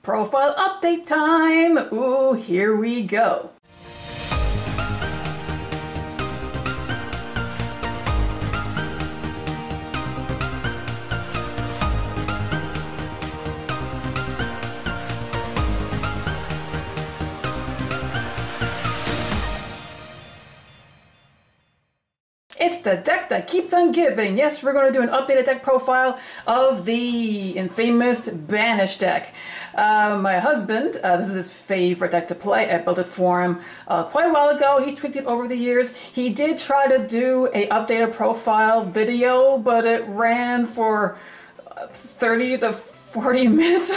Profile update time! Ooh, here we go. It's the deck that keeps on giving. Yes, we're going to do an updated deck profile of the infamous Banish deck. My husband, this is his favorite deck to play. I built it for him quite a while ago. He's tweaked it over the years. He did try to do a updated profile video, but it ran for 30 to 40 minutes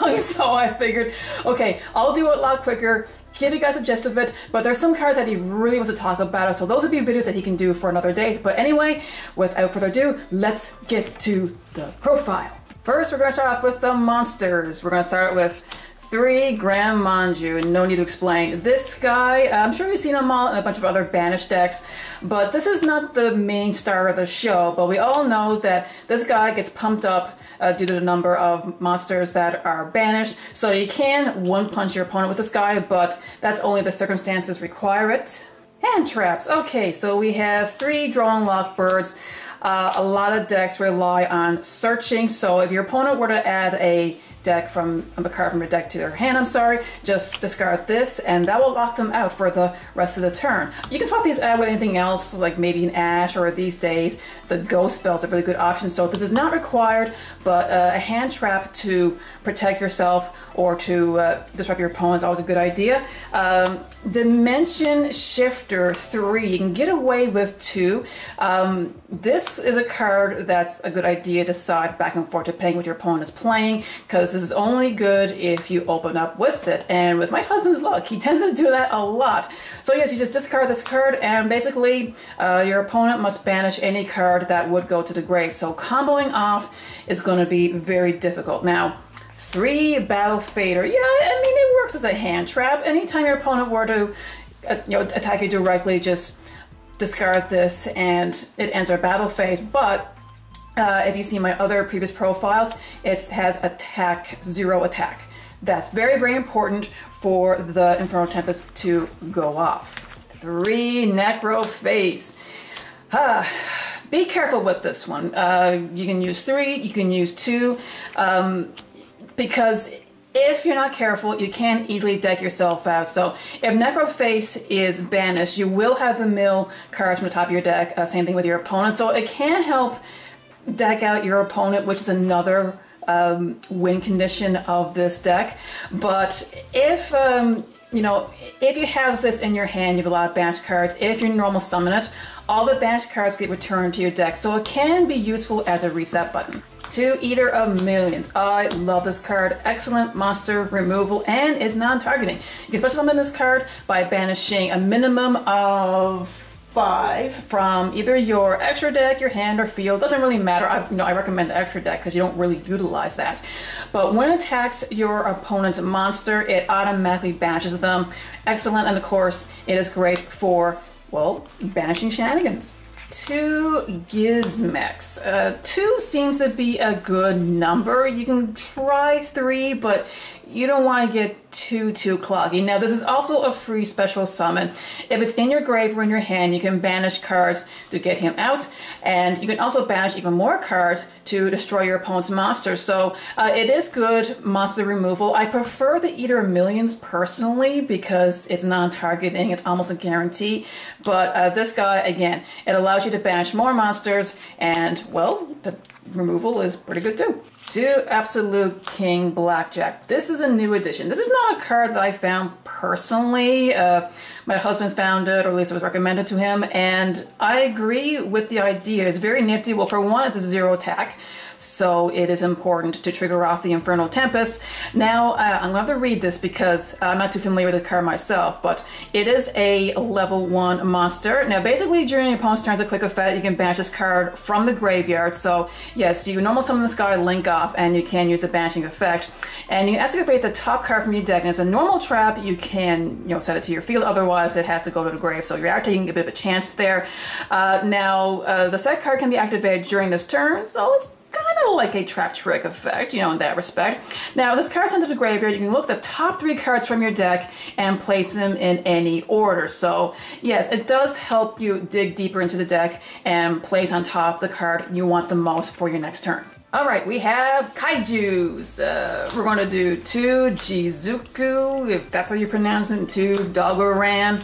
long, so I figured, okay, I'll do it a lot quicker, give you guys a gist of it, but there's some cards that he really wants to talk about, so those would be videos that he can do for another day. But anyway, without further ado, let's get to the profile. First, we're going to start off with the monsters. We're going to start with 3 Grand Manju, no need to explain. This guy, I'm sure you've seen him all in a bunch of other Banish decks, but this is not the main star of the show, but we all know that this guy gets pumped up due to the number of monsters that are banished. So you can one-punch your opponent with this guy, but that's only if the circumstances require it. Hand traps. Okay, so we have 3 draw and lock birds. A lot of decks rely on searching, so if your opponent were to add a card from your deck to their hand, just discard this and that will lock them out for the rest of the turn. You can swap these out with anything else, like maybe an Ash, or these days the Ghost Spell is a really good option. So this is not required, but a hand trap to protect yourself or to disrupt your opponent is always a good idea. Dimension Shifter 3, you can get away with 2. This is a card that's a good idea to side back and forth depending what your opponent is playing, because this is only good if you open up with it. And with my husband's luck, he tends to do that a lot. So yes, you just discard this card and basically your opponent must banish any card that would go to the grave. So comboing off is going to be very difficult. Now, 3 Battle Fader. Yeah, I mean, it works as a hand trap. Anytime your opponent were to attack you directly, just discard this and it ends our battle phase. But if you see my other previous profiles, it has attack, 0 attack. That's very, very important for the Infernal Tempest to go off. 3 Necroface. Be careful with this one. You can use 3, you can use 2, because if you're not careful, you can easily deck yourself out. So if Necroface is banished, you will have the mill cards from the top of your deck. Same thing with your opponent. So it can help deck out your opponent, which is another win condition of this deck. But if if you have this in your hand, you have a lot of banished cards. If you normal summon it, all the banished cards get returned to your deck. So it can be useful as a reset button. 2 Eater of Millions. I love this card. Excellent monster removal and is non-targeting. You can special summon this card by banishing a minimum of 5 from either your extra deck, your hand, or field. Doesn't really matter. I recommend the extra deck because you don't really utilize that. But when it attacks your opponent's monster, it automatically banishes them. Excellent, and of course, it is great for, well, banishing shenanigans. 2 Gizmex. 2 seems to be a good number. You can try 3, but you don't want to get too cloggy. Now, this is also a free special summon. If it's in your grave or in your hand, you can banish cards to get him out, and you can also banish even more cards to destroy your opponent's monster. So it is good monster removal. I prefer the Eater of Millions personally because it's non-targeting. It's almost a guarantee. But this guy, again, it allows you to banish more monsters, and, well, the removal is pretty good too. 2 Absolute King Blackjack. This is a new addition. This is not a card that I found personally. My husband found it, or at least it was recommended to him, and I agree with the idea. It's very nifty. Well, for one, it's a 0 attack, so it is important to trigger off the Infernal Tempest. Now, I'm going to have to read this because I'm not too familiar with the card myself, but it is a level 1 monster. Now, basically, during your opponent's turns, a quick effect, you can banish this card from the graveyard. So, yes, you can normal summon this guy, link off, and you can use the banishing effect. And you can activate the top card from your deck, and as a normal trap, you can, set it to your field. Otherwise, it has to go to the grave, so you're taking a bit of a chance there. Now, the set card can be activated during this turn, so it's kind of like a trap trick effect, you know, in that respect. Now, this card's sent to the graveyard. You can look at the top 3 cards from your deck and place them in any order. So yes, it does help you dig deeper into the deck and place on top the card you want the most for your next turn. All right, we have Kaijus. We're going to do 2 Jizuku, if that's how you pronounce it, 2 Dogoran.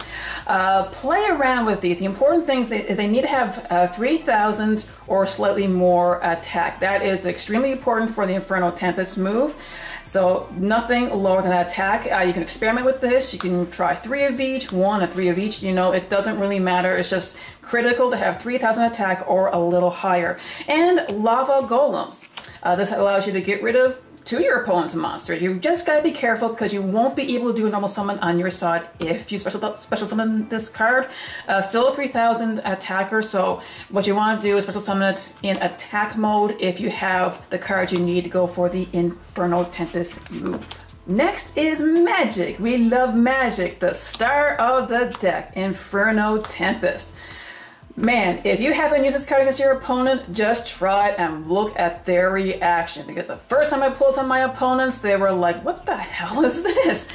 Play around with these. The important thing is they need to have 3,000 or slightly more attack. That is extremely important for the Inferno Tempest move. So nothing lower than that attack. You can experiment with this. You can try 3 of each, 1 or 3 of each. You know, it doesn't really matter. It's just critical to have 3,000 attack or a little higher. And Lava Golems. This allows you to get rid of 2 of your opponent's monsters. You just gotta be careful because you won't be able to do a normal summon on your side if you special summon this card. Still a 3,000 attacker, so what you want to do is special summon it in attack mode if you have the card you need to go for the Inferno Tempest move. Next is Magic. We love Magic, the star of the deck, Inferno Tempest. Man, if you haven't used this card against your opponent, just try it and look at their reaction. Because the first time I pulled on my opponents, they were like, what the hell is this?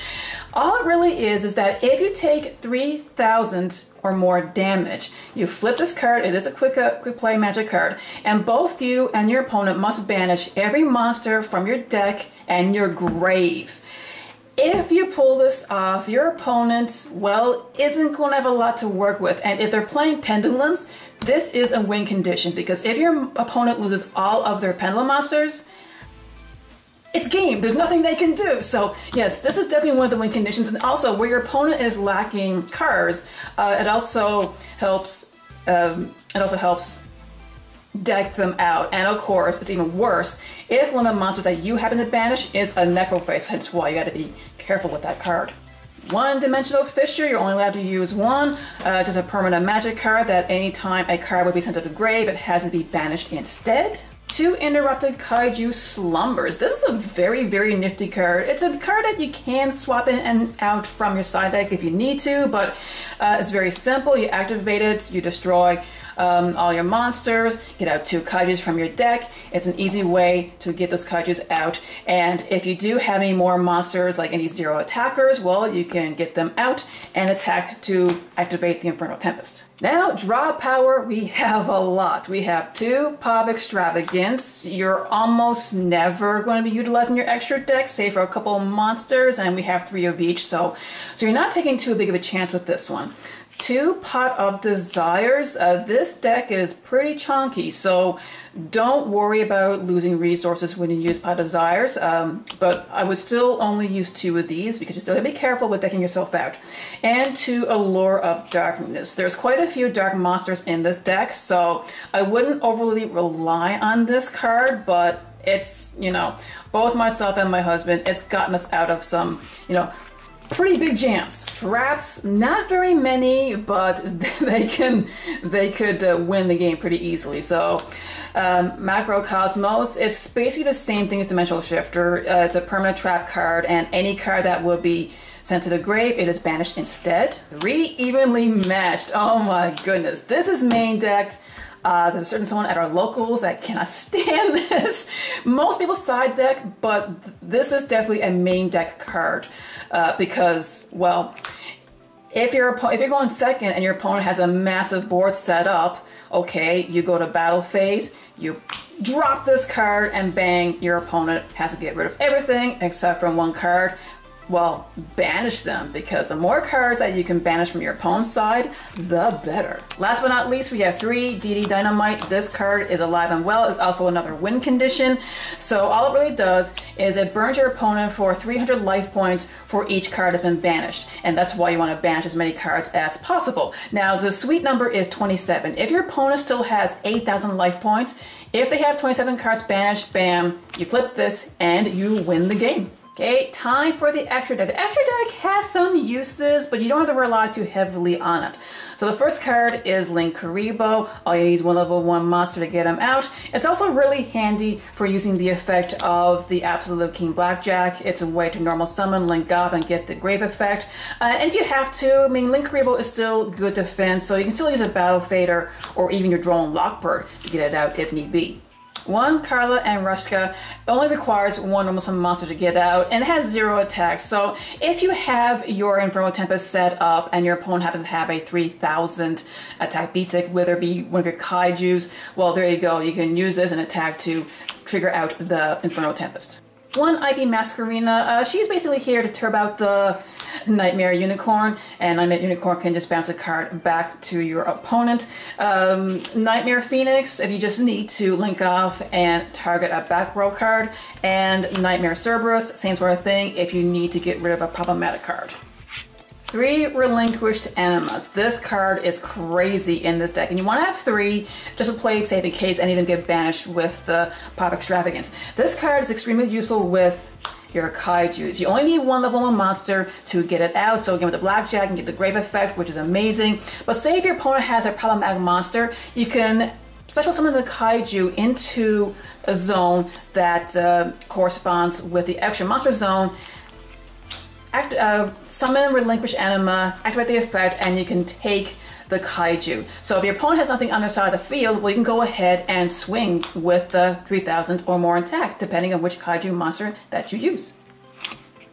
All it really is that if you take 3,000 or more damage, you flip this card. It is a quick play Magic card. And both you and your opponent must banish every monster from your deck and your grave. If you pull this off, your opponent, well, isn't going to have a lot to work with. And if they're playing Pendulums, this is a win condition, because if your opponent loses all of their Pendulum monsters, it's game. There's nothing they can do. So yes, this is definitely one of the win conditions. And also, where your opponent is lacking cards, it also helps deck them out. And of course, it's even worse if one of the monsters that you happen to banish is a Necrophase, hence why you gotta be careful with that card. One-dimensional Fissure, you're only allowed to use 1, just a permanent Magic card that anytime a card would be sent to the grave, it has to be banished instead. 2 Interrupted Kaiju Slumbers. This is a very, very nifty card. It's a card that you can swap in and out from your side deck if you need to, but it's very simple. You activate it, you destroy all your monsters, get out 2 Kaijus from your deck. It's an easy way to get those Kaijus out. And if you do have any more monsters, like any 0 attackers, well, you can get them out and attack to activate the Inferno Tempest. Now, draw power, we have a lot. We have 2 Pop Extravagance. You're almost never going to be utilizing your extra deck, save for a couple of monsters, and we have 3 of each, so you're not taking too big of a chance with this one. 2 Pot of Desires. This deck is pretty chunky, so don't worry about losing resources when you use Pot of Desires, but I would still only use 2 of these because you still have to be careful with decking yourself out. And 2 Allure of Darkness. There's quite a few dark monsters in this deck, so I wouldn't overly rely on this card, but it's, you know, both myself and my husband, it's gotten us out of some, you know, pretty big jams. Traps, not very many, but they could win the game pretty easily. So Macrocosmos, it's basically the same thing as Dimensional Shifter. It's a permanent trap card, and any card that would be sent to the grave, it is banished instead. 3 Evenly Matched. Oh my goodness, this is main decked. There's a certain someone at our locals that cannot stand this. Most people side deck, but this is definitely a main deck card because, well, if you're going second and your opponent has a massive board set up, okay, you go to battle phase, you drop this card, and bang, your opponent has to get rid of everything except for 1 card. Well, banish them, because the more cards that you can banish from your opponent's side, the better. Last but not least, we have 3 DD Dynamite. This card is alive and well. It's also another win condition. So all it really does is it burns your opponent for 300 life points for each card that's been banished. And that's why you want to banish as many cards as possible. Now, the sweet number is 27. If your opponent still has 8,000 life points, if they have 27 cards banished, bam, you flip this and you win the game. Okay, time for the extra deck. The extra deck has some uses, but you don't have to rely too heavily on it. So the first card is Linkuriboh. All you need is 1 level 1 monster to get him out. It's also really handy for using the effect of the Absolute King Blackjack. It's a way to normal summon, link up, and get the grave effect. And if you have to, I mean, Linkuriboh is still good defense, so you can still use a Battle Fader or even your Drone Lockbird to get it out if need be. One, Carla and Rushka, only requires one normal summon monster to get out, and it has 0 attacks. So if you have your Infernal Tempest set up and your opponent happens to have a 3000 attack beat stick, whether it be one of your kaijus, well, there you go. You can use this as an attack to trigger out the Infernal Tempest. One, Ivy Masquerena. She's basically here to turb out the Nightmare Unicorn, and Nightmare Unicorn can just bounce a card back to your opponent. Nightmare Phoenix, if you just need to link off and target a back row card. And Nightmare Cerberus, same sort of thing, if you need to get rid of a problematic card. 3 Relinquished Animas. This card is crazy in this deck, and you want to have 3 just to play it safe in case any of them get banished with the Pop Extravagance. This card is extremely useful with your kaijus. You only need 1 level 1 monster to get it out, so again with the Blackjack you can get the Grave Effect, which is amazing. But say if your opponent has a problematic monster, you can special summon the kaiju into a zone that corresponds with the extra monster zone. Summon Relinquish Anima, activate the effect, and you can take the kaiju. So if your opponent has nothing on their side of the field, well, you can go ahead and swing with the 3000 or more attack, depending on which kaiju monster that you use.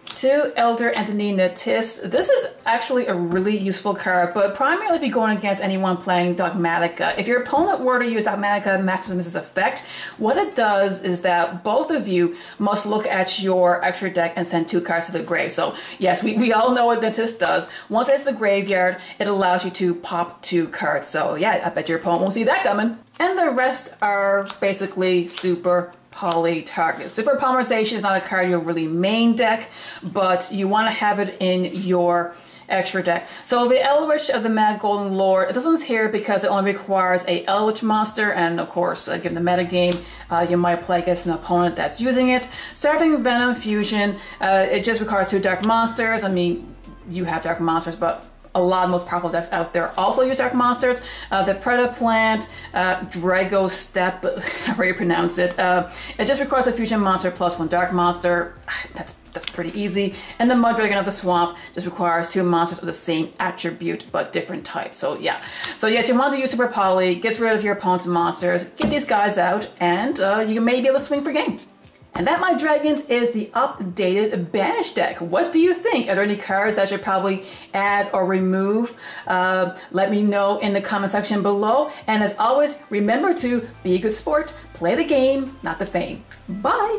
2 Elder Antonina Tis. This is actually a really useful card, but primarily if you're going against anyone playing Dogmatica. If your opponent were to use Dogmatica Maximus's effect, what it does is that both of you must look at your extra deck and send 2 cards to the grave. So yes, we all know what Tis does. Once it's the graveyard, it allows you to pop 2 cards. So yeah, I bet your opponent won't see that coming. And the rest are basically super poly targets. Super Polymerization is not a card you'll really main deck, but you want to have it in your extra deck. So the Eldritch of the Mad Golden Lord, this one's here because it only requires a Eldritch monster, and of course, given the metagame, you might play against an opponent that's using it. Starving Venom Fusion, it just requires 2 dark monsters. I mean, you have dark monsters, but a lot of the most powerful decks out there also use dark monsters. The Predaplant, Drago Step, however you pronounce it. It just requires a fusion monster plus 1 dark monster. That's pretty easy. And the Mudragon of the Swamp just requires 2 monsters of the same attribute but different type. So yeah. So yes, you want to use Super Poly, gets rid of your opponent's monsters, get these guys out, and you may be able to swing for game. And that, my dragons, is the updated Banish deck. What do you think? Are there any cards that I should probably add or remove? Let me know in the comment section below. And as always, remember to be a good sport, play the game, not the fame. Bye!